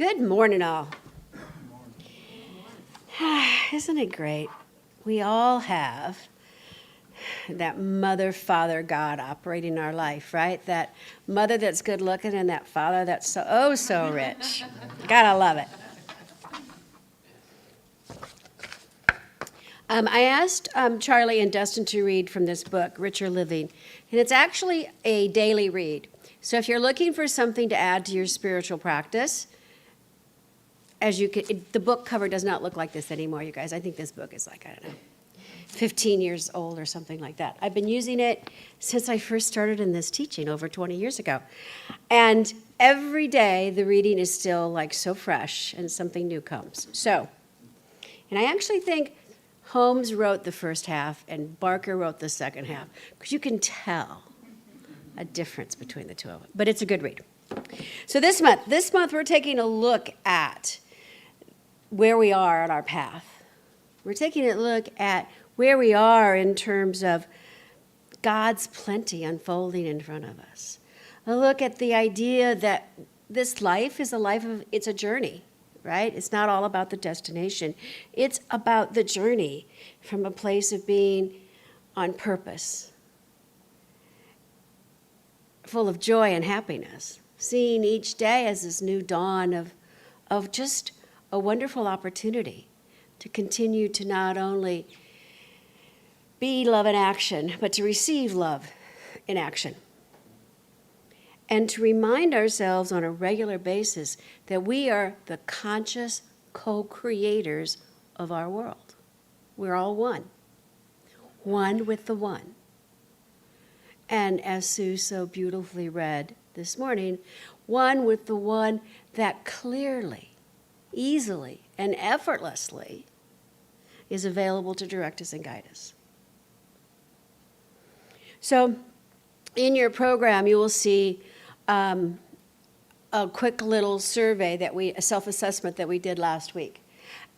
Good morning, all. Isn't it great? We all have that mother, father, God operating our life, right? That mother that's good looking and that father that's so rich. Gotta love it. I asked Charlie and Dustin to read from this book, Richer Living, and it's actually a daily read. So if you're looking for something to add to your spiritual practice, the book cover does not look like this anymore, you guys. I think this book is like, I don't know, 15 years old or something like that. I've been using it since I first started in this teaching over 20 years ago. And every day the reading is still like so fresh and something new comes. So, and I actually think Holmes wrote the first half and Barker wrote the second half, because you can tell a difference between the two of them. But it's a good read. So this month we're taking a look at where we are on our path. We're taking a look at where we are in terms of God's plenty unfolding in front of us. A look at the idea that this life is it's a journey. Right? It's not all about the destination. It's about the journey from a place of being on purpose, full of joy and happiness, seeing each day as this new dawn of just a wonderful opportunity to continue to not only be love in action, but to receive love in action. And to remind ourselves on a regular basis that we are the conscious co-creators of our world. We're all one with the one. And as Sue so beautifully read this morning, one with the one that clearly, easily, and effortlessly is available to direct us and guide us. So in your program, you will see a quick little survey a self-assessment that we did last week.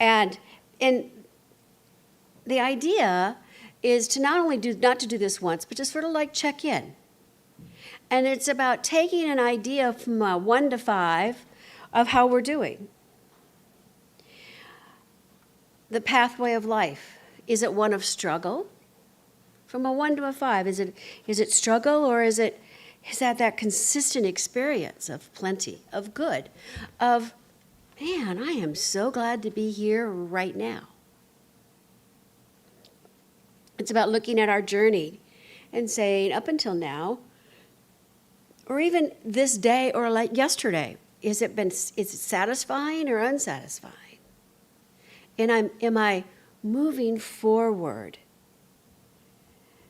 And the idea is to not to do this once, but just sort of like check in. And it's about taking an idea from 1 to 5 of how we're doing. The pathway of life. Is it one of struggle? From a 1 to a 5, is it struggle, or is that consistent experience of plenty, of good, of, man, I am so glad to be here right now. It's about looking at our journey and saying, up until now, or even this day or like yesterday, is it satisfying or unsatisfying? And am I moving forward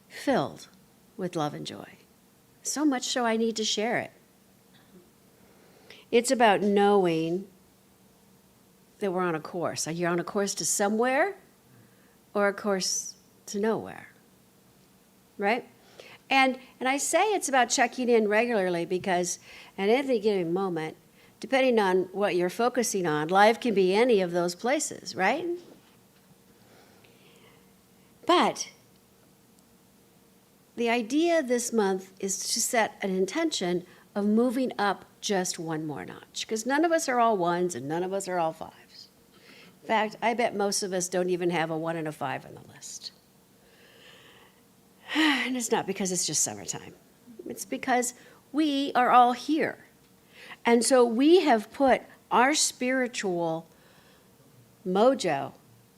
filled with love and joy? So much so I need to share it. It's about knowing that we're on a course. Are you on a course to somewhere or a course to nowhere? Right? And I say it's about checking in regularly because at any given moment, depending on what you're focusing on, life can be any of those places, right? But the idea this month is to set an intention of moving up just one more notch, because none of us are all 1s and none of us are all 5s. In fact, I bet most of us don't even have a 1 and a 5 on the list. And it's not because it's just summertime. It's because we are all here. And so we have put our spiritual mojo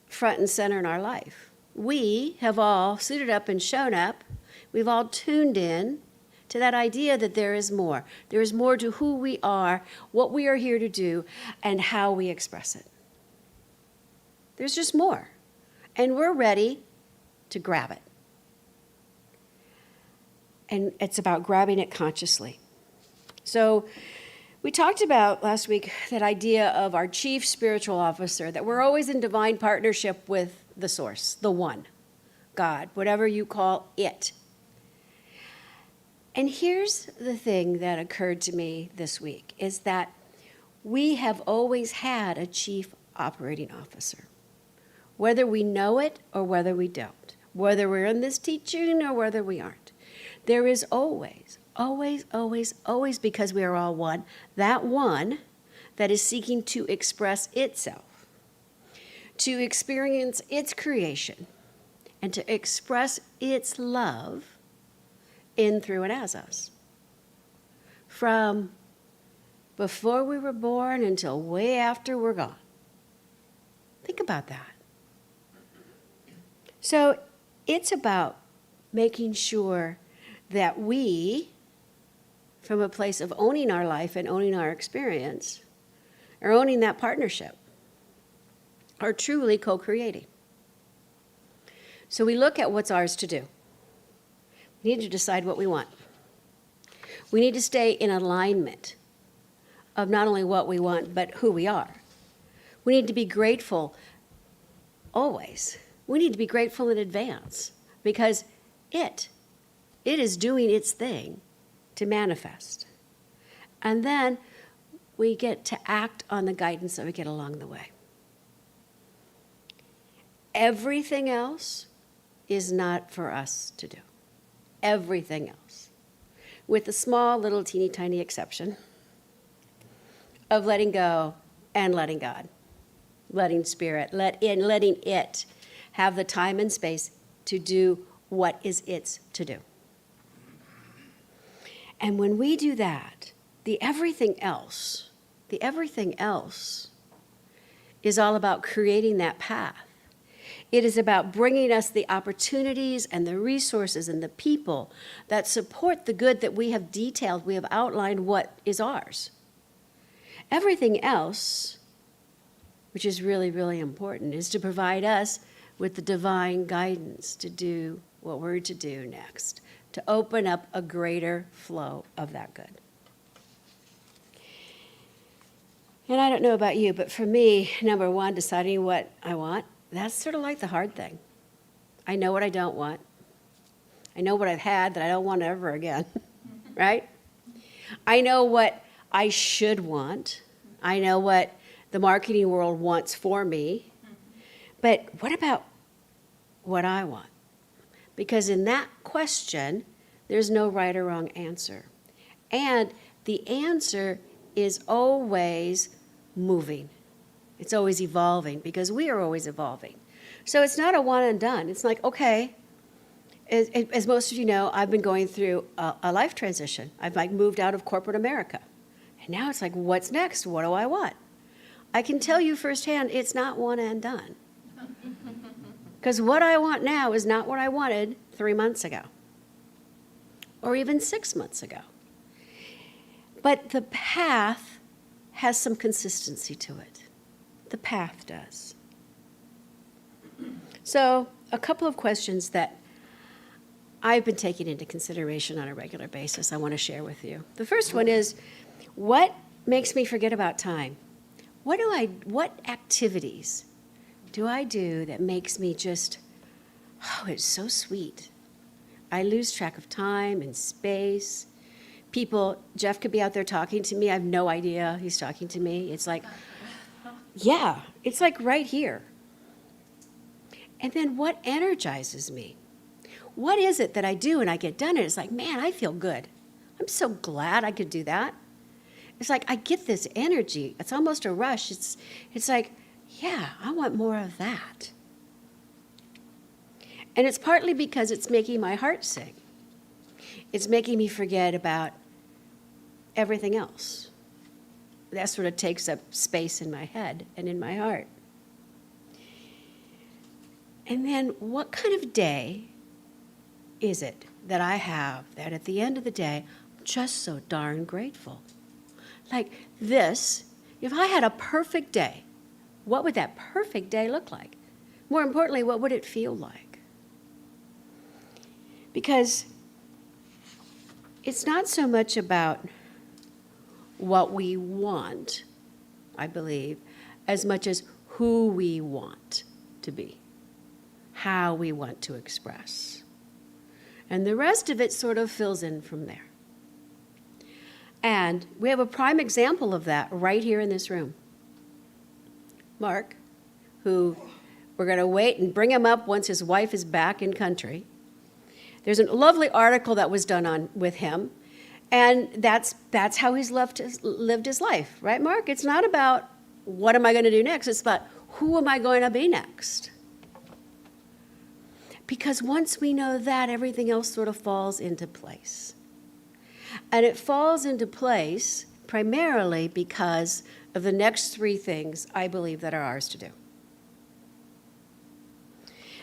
front and center in our life. We have all suited up and shown up. We've all tuned in to that idea that there is more. There is more to who we are, what we are here to do, and how we express it. There's just more. And we're ready to grab it. And it's about grabbing it consciously. So we talked about last week that idea of our chief spiritual officer, that we're always in divine partnership with the source, the one, God, whatever you call it. And here's the thing that occurred to me this week, is that we have always had a chief operating officer, whether we know it or whether we don't, whether we're in this teaching or whether we aren't. There is always, because we are all one, that one that is seeking to express itself, to experience its creation, and to express its love in, through, and as us. From before we were born until way after we're gone. Think about that. So it's about making sure that we, from a place of owning our life and owning our experience, or owning that partnership, are truly co-creating. So we look at what's ours to do. We need to decide what we want. We need to stay in alignment of not only what we want, but who we are. We need to be grateful always. We need to be grateful in advance because it is doing its thing to manifest. And then we get to act on the guidance that we get along the way. Everything else is not for us to do. Everything else. With the small, little, teeny, tiny exception of letting go and letting God, letting Spirit, letting it have the time and space to do what is its to do. And when we do that, the everything else is all about creating that path. It is about bringing us the opportunities and the resources and the people that support the good that we have detailed, we have outlined what is ours. Everything else, which is really, really important, is to provide us with the divine guidance to do what we're to do next, to open up a greater flow of that good. And I don't know about you, but for me, number one, deciding what I want, that's sort of like the hard thing. I know what I don't want. I know what I've had that I don't want ever again, right? I know what I should want. I know what the marketing world wants for me. But what about what I want? Because in that question, there's no right or wrong answer. And the answer is always moving. It's always evolving because we are always evolving. So it's not a one and done. It's like, okay, as most of you know, I've been going through a life transition. I've moved out of corporate America. And now it's like, what's next? What do I want? I can tell you firsthand, it's not one and done. Because what I want now is not what I wanted 3 months ago. Or even 6 months ago. But the path has some consistency to it. The path does. So, a couple of questions that I've been taking into consideration on a regular basis I want to share with you. The first one is, what makes me forget about time? What activities do I do that makes me just, oh, it's so sweet. I lose track of time and space. People, Jeff could be out there talking to me. I have no idea he's talking to me. It's like, yeah, it's like right here. And then what energizes me? What is it that I do and I get done and it's like, man, I feel good. I'm so glad I could do that. It's like I get this energy. It's almost a rush. It's like, yeah, I want more of that. And it's partly because it's making my heart sing. It's making me forget about everything else. That sort of takes up space in my head and in my heart. And then what kind of day is it that I have that at the end of the day, I'm just so darn grateful? Like this, if I had a perfect day, what would that perfect day look like? More importantly, what would it feel like? Because it's not so much about what we want, I believe, as much as who we want to be, how we want to express. And the rest of it sort of fills in from there. And we have a prime example of that right here in this room. Mark, who we're going to wait and bring him up once his wife is back in country. There's a lovely article that was done with him, And that's how he's lived his life, right, Mark? It's not about what am I going to do next. It's about who am I going to be next? Because once we know that, everything else sort of falls into place. And it falls into place primarily because of the next three things I believe that are ours to do.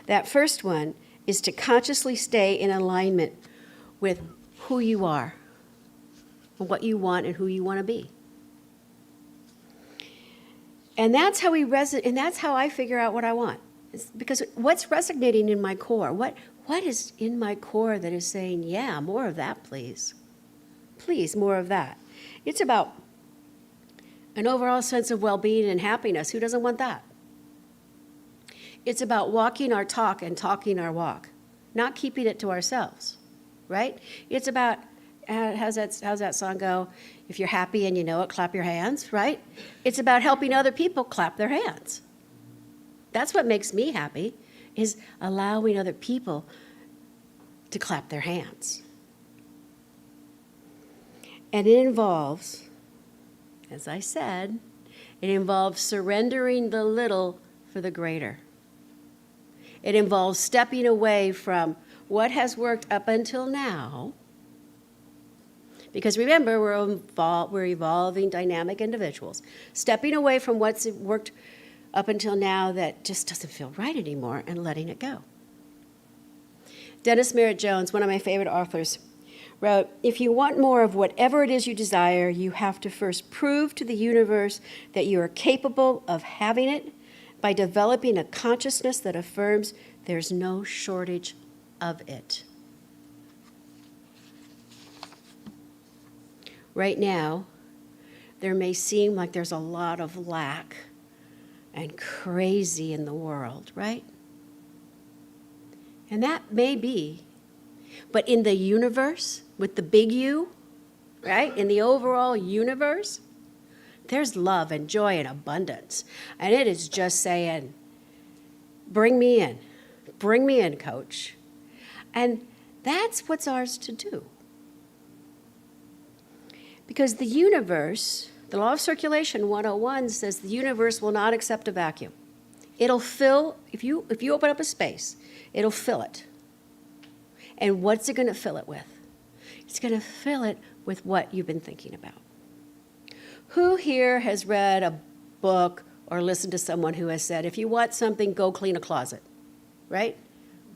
That first one is to consciously stay in alignment with who you are, and what you want, and who you want to be. And that's how and that's how I figure out what I want. It's because what's resonating in my core? What is in my core that is saying, yeah, more of that, please. Please, more of that. It's about an overall sense of well-being and happiness. Who doesn't want that? It's about walking our talk and talking our walk, not keeping it to ourselves, right? It's about, how's that song go? If you're happy and you know it, clap your hands, right? It's about helping other people clap their hands. That's what makes me happy, is allowing other people to clap their hands. And it involves, as I said, it involves surrendering the little for the greater. It involves stepping away from what has worked up until now. Because remember, we're evolving dynamic individuals. Stepping away from what's worked up until now that just doesn't feel right anymore and letting it go. Dennis Merritt Jones, one of my favorite authors, wrote, if you want more of whatever it is you desire, you have to first prove to the universe that you are capable of having it by developing a consciousness that affirms there's no shortage of it. Right now, there may seem like there's a lot of lack and crazy in the world, right? And that may be. But in the universe, with the big U, right? In the overall universe, there's love and joy and abundance. And it is just saying, bring me in. Bring me in, coach. And that's what's ours to do. Because the universe, the law of circulation 101 says the universe will not accept a vacuum. It'll fill, if you open up a space, it'll fill it. And what's it going to fill it with? It's going to fill it with what you've been thinking about. Who here has read a book or listened to someone who has said, if you want something, go clean a closet, right?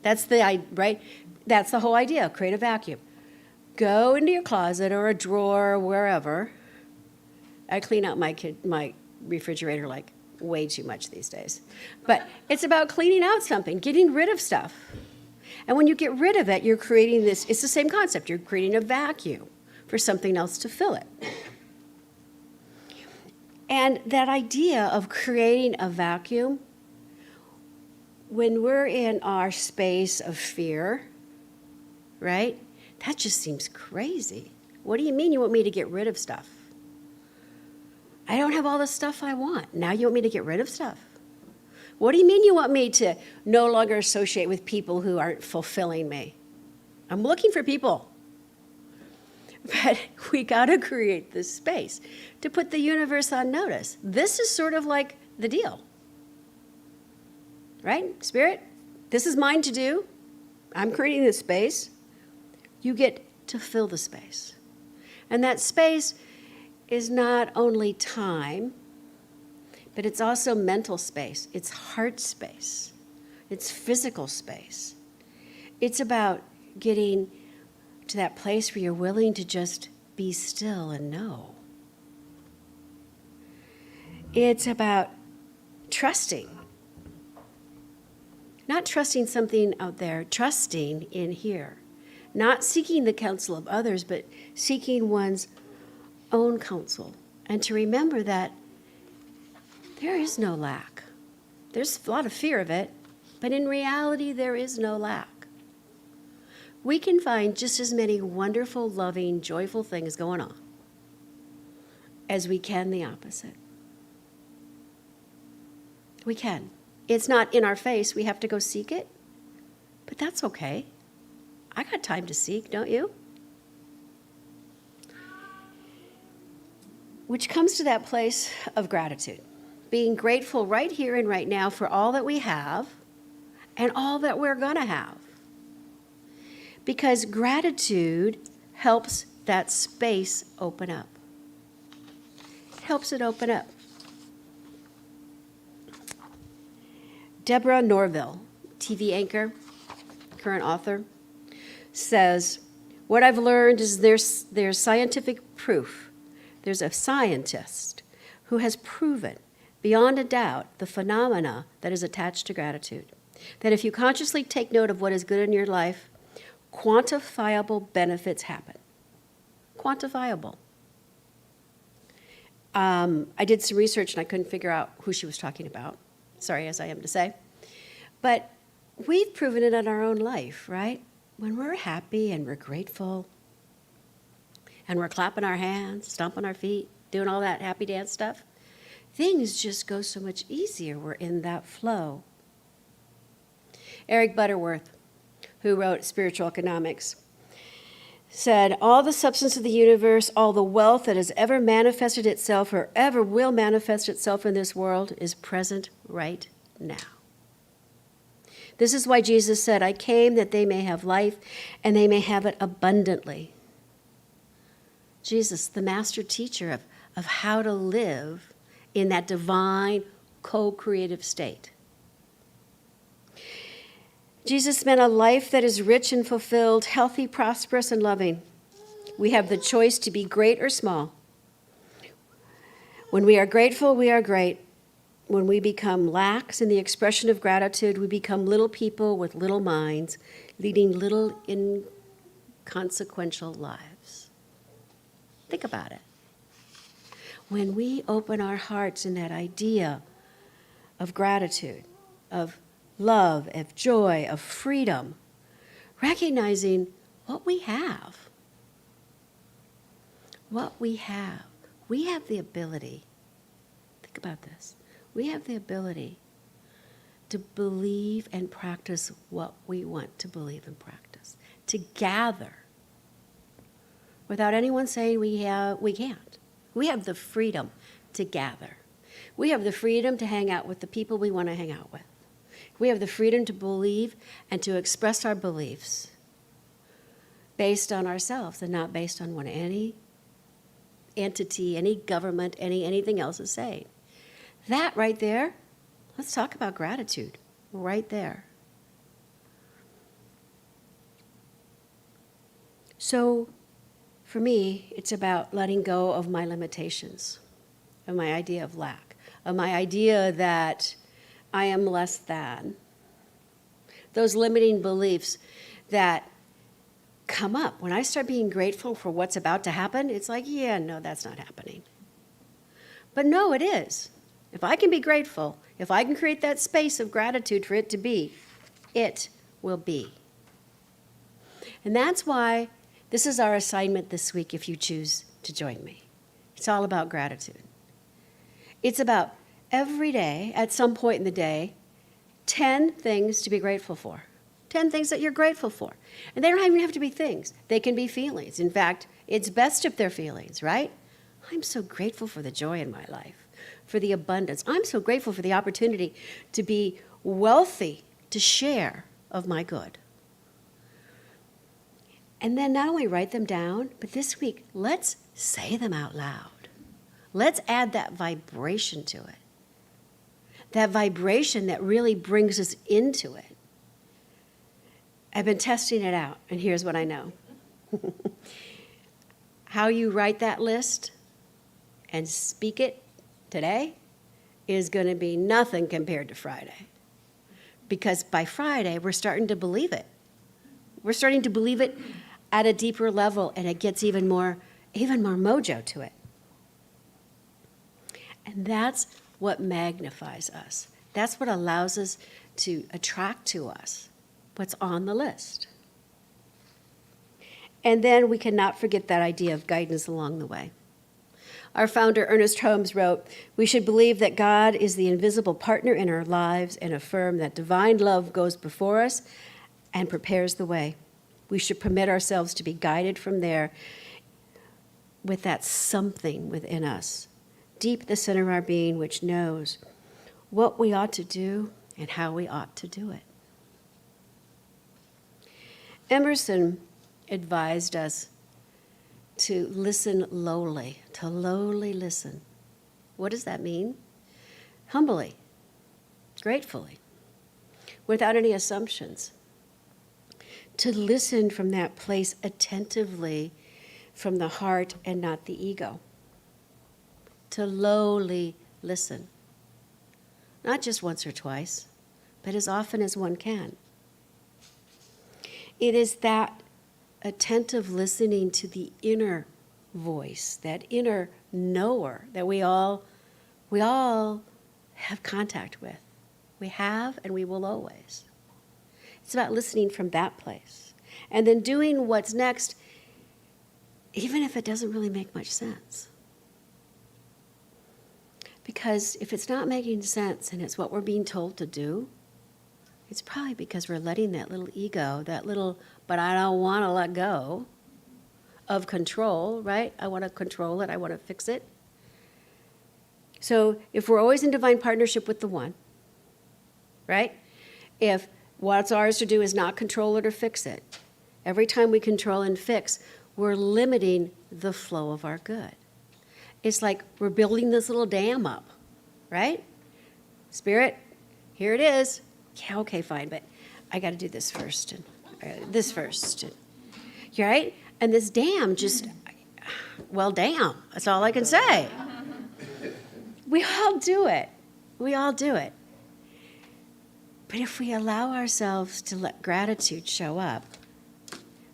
That's the whole idea, create a vacuum. Go into your closet or a drawer or wherever. I clean out my refrigerator like way too much these days. But it's about cleaning out something, getting rid of stuff. And when you get rid of it, you're creating this, it's the same concept. You're creating a vacuum for something else to fill it. And that idea of creating a vacuum, when we're in our space of fear, right, that just seems crazy. What do you mean you want me to get rid of stuff? I don't have all the stuff I want. Now you want me to get rid of stuff? What do you mean you want me to no longer associate with people who aren't fulfilling me? I'm looking for people. But we got to create this space to put the universe on notice. This is sort of like the deal. Right? Spirit, this is mine to do. I'm creating this space. You get to fill the space. And that space is not only time, but it's also mental space. It's heart space. It's physical space. It's about getting to that place where you're willing to just be still and know. It's about trusting. Not trusting something out there, trusting in here. Not seeking the counsel of others, but seeking one's own counsel. And to remember that there is no lack. There's a lot of fear of it, but in reality, there is no lack. We can find just as many wonderful, loving, joyful things going on as we can the opposite. We can. It's not in our face. We have to go seek it, but that's okay. I got time to seek, don't you? which comes to that place of gratitude, being grateful right here and right now for all that we have and all that we're going to have. Because gratitude helps that space open up. Helps it open up. Deborah Norville, TV anchor, current author, says, what I've learned is there's scientific proof. There's a scientist who has proven beyond a doubt the phenomena that is attached to gratitude. That if you consciously take note of what is good in your life, quantifiable benefits happen. Quantifiable. I did some research and I couldn't figure out who she was talking about. Sorry, as I am to say. But we've proven it in our own life, right? When we're happy and we're grateful and we're clapping our hands, stomping our feet, doing all that happy dance stuff, things just go so much easier. We're in that flow. Eric Butterworth, who wrote Spiritual Economics, said, all the substance of the universe, all the wealth that has ever manifested itself or ever will manifest itself in this world is present right now. This is why Jesus said, I came that they may have life and they may have it abundantly. Jesus, the master teacher of how to live in that divine co-creative state. Jesus meant a life that is rich and fulfilled, healthy, prosperous, and loving. We have the choice to be great or small. When we are grateful, we are great. When we become lax in the expression of gratitude, we become little people with little minds, leading little inconsequential lives. Think about it. When we open our hearts in that idea of gratitude, of love, of joy, of freedom, recognizing what we have. What we have. We have the ability, think about this, we have the ability to believe and practice what we want to believe and practice, to gather without anyone saying we can't. We have the freedom to gather. We have the freedom to hang out with the people we want to hang out with. We have the freedom to believe and to express our beliefs based on ourselves and not based on what any entity, any government, anything else is saying. That right there, let's talk about gratitude right there. So for me, it's about letting go of my limitations, of my idea of lack, of my idea that I am less than. Those limiting beliefs that come up. When I start being grateful for what's about to happen, it's like, yeah, no, that's not happening. But no, it is. If I can be grateful, if I can create that space of gratitude for it to be, it will be. And that's why this is our assignment this week if you choose to join me. It's all about gratitude. It's about every day, at some point in the day, 10 things to be grateful for. 10 things that you're grateful for. And they don't even have to be things. They can be feelings. In fact, it's best if they're feelings, right? I'm so grateful for the joy in my life, for the abundance. I'm so grateful for the opportunity to be wealthy, to share of my good. And then not only write them down, but this week, let's say them out loud. Let's add that vibration to it. That vibration that really brings us into it. I've been testing it out, and here's what I know. How you write that list and speak it today is going to be nothing compared to Friday. Because by Friday, we're starting to believe it. We're starting to believe it at a deeper level, and it gets even more mojo to it. And that's what magnifies us. That's what allows us to attract to us what's on the list. And then we cannot forget that idea of guidance along the way. Our founder, Ernest Holmes, wrote, "We should believe that God is the invisible partner in our lives and affirm that divine love goes before us and prepares the way. We should permit ourselves to be guided from there with that something within us, deep at the center of our being, which knows what we ought to do and how we ought to do it. Emerson advised us to listen lowly, to lowly listen. What does that mean? Humbly, gratefully, without any assumptions. To listen from that place attentively from the heart and not the ego. To lowly listen. Not just once or twice, but as often as one can. It is that attentive listening to the inner voice, that inner knower that we all have contact with. We have and we will always. It's about listening from that place. And then doing what's next, even if it doesn't really make much sense. Because if it's not making sense and it's what we're being told to do, it's probably because we're letting that little ego, that little, but I don't want to let go of control, right? I want to control it. I want to fix it. So if we're always in divine partnership with the one, right? If what's ours to do is not control it or fix it, every time we control and fix, we're limiting the flow of our good. It's like we're building this little dam up, right? Spirit, here it is. Yeah, okay, fine, but I got to do this first and this first. You're right? And this dam just, well, damn, that's all I can say. We all do it. We all do it. But if we allow ourselves to let gratitude show up,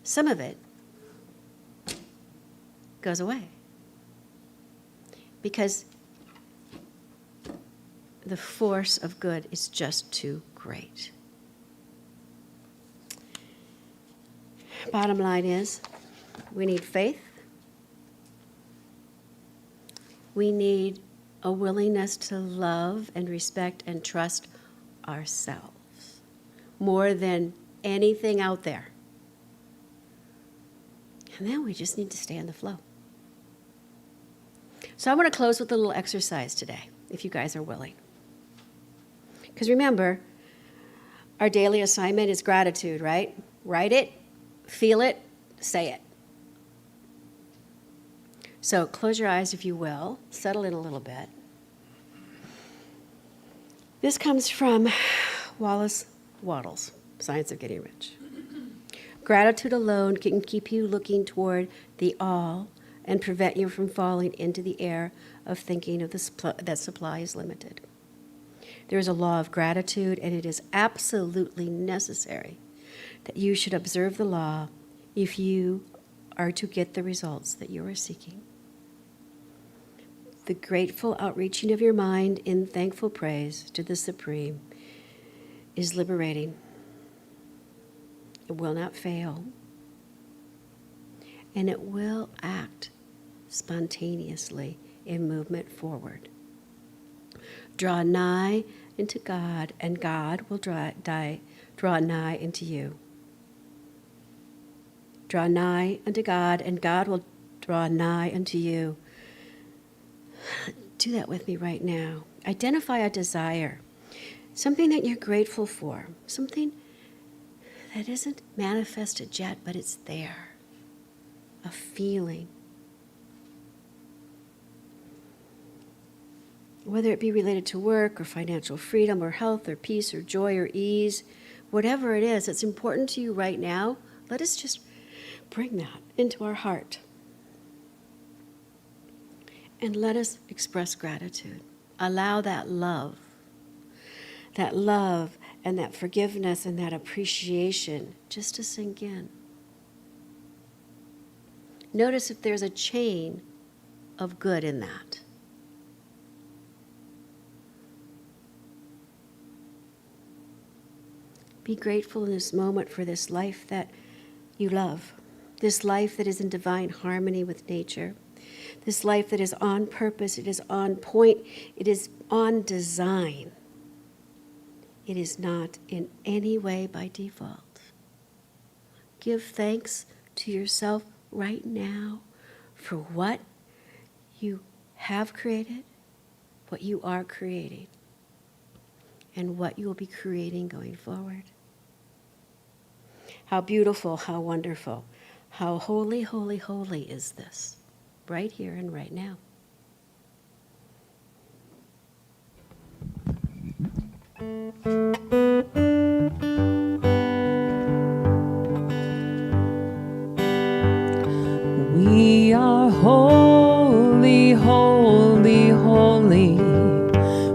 some of it goes away. Because the force of good is just too great. Bottom line is, we need faith. We need a willingness to love and respect and trust ourselves more than anything out there. And then we just need to stay in the flow. So I want to close with a little exercise today, if you guys are willing. Because remember, our daily assignment is gratitude, right? Write it, feel it, say it. So close your eyes, if you will. Settle in a little bit. This comes from Wallace Wattles, Science of Getting Rich. Gratitude alone can keep you looking toward the all and prevent you from falling into the error of thinking of that supply is limited. There is a law of gratitude, and it is absolutely necessary that you should observe the law if you are to get the results that you are seeking. The grateful outreaching of your mind in thankful praise to the Supreme is liberating. It will not fail. And it will act spontaneously in movement forward. Draw nigh into God, and God will draw nigh into you. Draw nigh unto God, and God will draw nigh unto you. Do that with me right now. Identify a desire, something that you're grateful for, something that isn't manifested yet, but it's there. A feeling. Whether it be related to work or financial freedom or health or peace or joy or ease, whatever it is that's important to you right now, let us just bring that into our heart. And let us express gratitude. Allow that love and that forgiveness and that appreciation just to sink in. Notice if there's a chain of good in that. Be grateful in this moment for this life that you love, this life that is in divine harmony with nature, this life that is on purpose, it is on point, it is on design. It is not in any way by default. Give thanks to yourself right now for what you have created, what you are creating, and what you will be creating going forward. How beautiful, how wonderful, how holy, holy, holy is this, right here and right now. We are holy, holy, holy.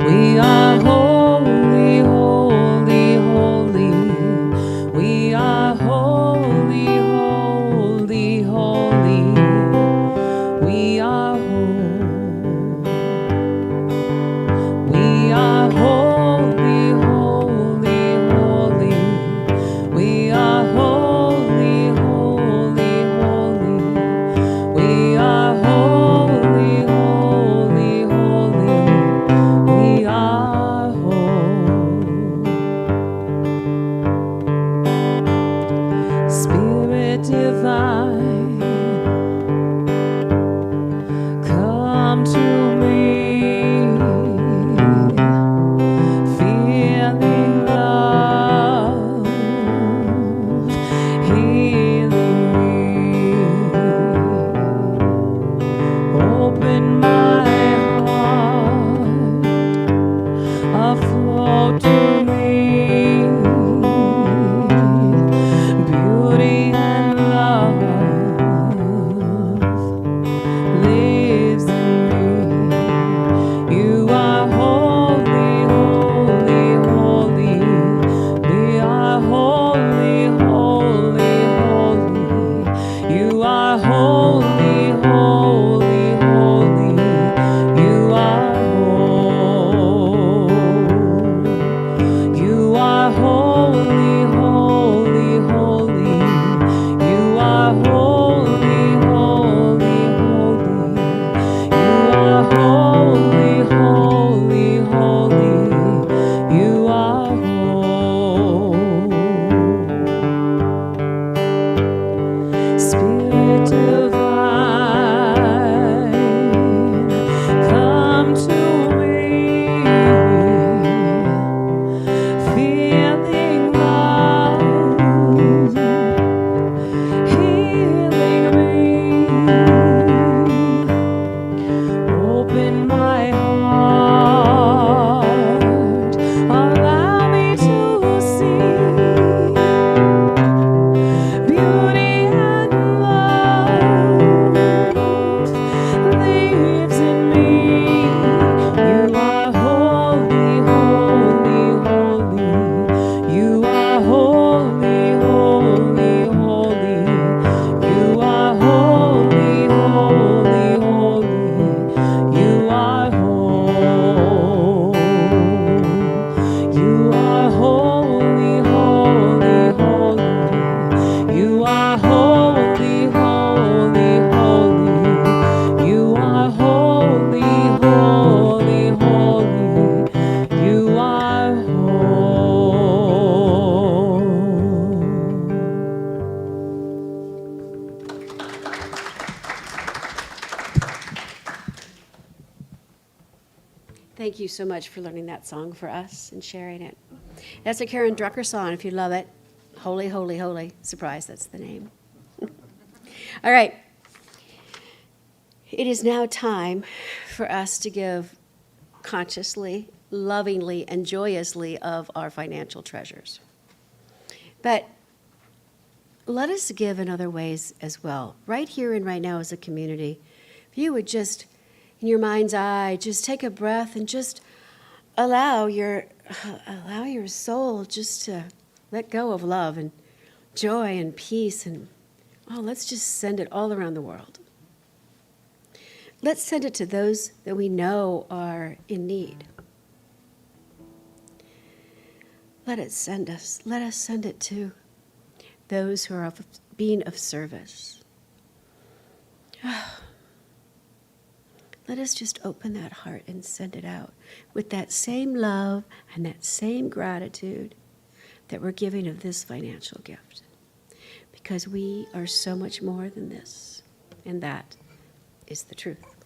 We are holy, holy, holy. We are holy, holy, holy. We are holy. We are holy, holy, holy. We are holy, holy, holy. We are holy, holy, holy. We are holy. Spirit divine, come to me, feeling love, healing. Open my heart, afloat to me, beauty and love lives in me. You are holy, holy, holy. We are holy, holy, holy. You are holy, holy, holy. You are holy. You are holy, holy, holy. You are holy, holy, holy. You are holy, holy, holy. You are holy. Spirit divine, come to me, feeling love, healing me. Open my heart, allow me to see beauty and love lives in me. You are holy, holy, holy. You are holy, holy, holy. You are holy, holy, holy. You are holy. You are holy, holy, holy. You are holy, holy, holy. You are holy, holy, holy. You are holy. Thank you so much for learning that song for us and sharing it. That's a Karen Drucker song, if you love it. Holy, holy, holy. Surprise, that's the name. All right. It is now time for us to give consciously, lovingly, and joyously of our financial treasures. But let us give in other ways as well. Right here and right now as a community, if you would just, in your mind's eye, just take a breath and just allow your soul just to let go of love and joy and peace, and let's just send it all around the world. Let's send it to those that we know are in need. Let us send it to those who are being of service. Let us just open that heart and send it out with that same love and that same gratitude that we're giving of this financial gift. Because we are so much more than this and that is the truth.